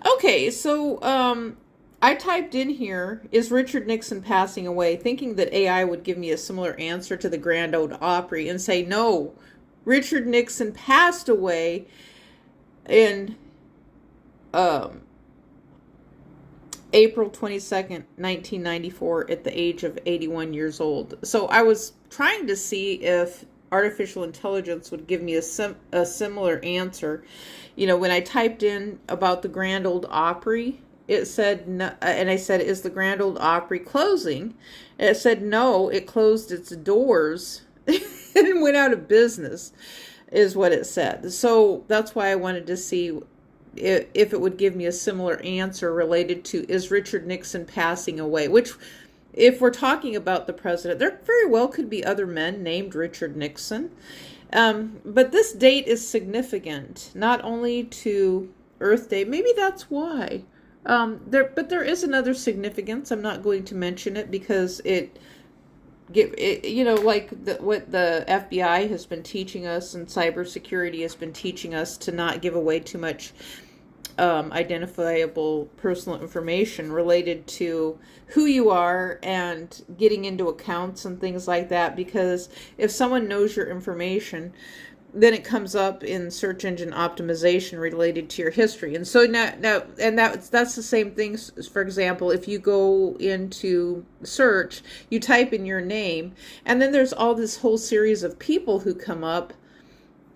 Okay, so I typed in here, is Richard Nixon passing away, thinking that AI would give me a similar answer to the Grand Ole Opry and say, no, Richard Nixon passed away in um, April 22nd, 1994, at the age of 81 years old. So I was trying to see if artificial intelligence would give me a similar answer. You know, when I typed in about the Grand Ole Opry, it said, no, and I said, is the Grand Ole Opry closing? And it said, no, it closed its doors and went out of business, is what it said. So that's why I wanted to see if it would give me a similar answer related to, is Richard Nixon passing away? Which, if we're talking about the president, there very well could be other men named Richard Nixon. But this date is significant, not only to Earth Day. Maybe that's why. But there is another significance. I'm not going to mention it because like what the FBI has been teaching us and cybersecurity has been teaching us, to not give away too much identifiable personal information related to who you are and getting into accounts and things like that. Because if someone knows your information, then it comes up in search engine optimization related to your history. And so that's the same thing. For example, if you go into search, you type in your name, and then there's all this whole series of people who come up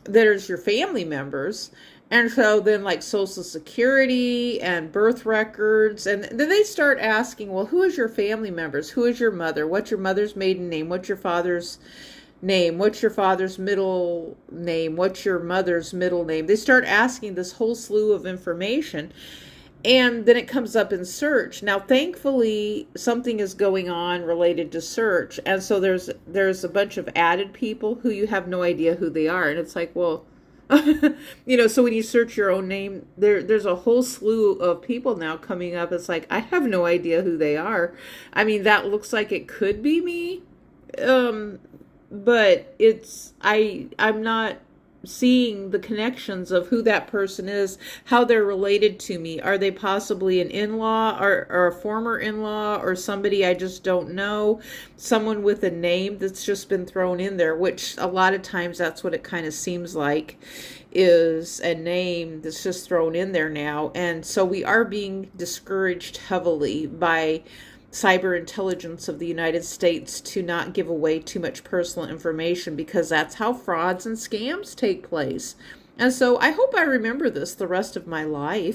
that is your family members. And so then, like, Social Security and birth records, and then they start asking, well, who is your family members? Who is your mother? What's your mother's maiden name? What's your father's name? What's your father's middle name? What's your mother's middle name? They start asking this whole slew of information, and then it comes up in search. Now, thankfully, something is going on related to search, and so there's a bunch of added people who you have no idea who they are, and it's like, well, so when you search your own name, there's a whole slew of people now coming up. It's like, I have no idea who they are. I mean, that looks like it could be me. But I'm not seeing the connections of who that person is, how they're related to me. Are they possibly an in-law or a former in-law or somebody I just don't know? Someone with a name that's just been thrown in there, which a lot of times that's what it kind of seems like, is a name that's just thrown in there now. And so we are being discouraged heavily by cyber intelligence of the United States to not give away too much personal information, because that's how frauds and scams take place. And so I hope I remember this the rest of my life.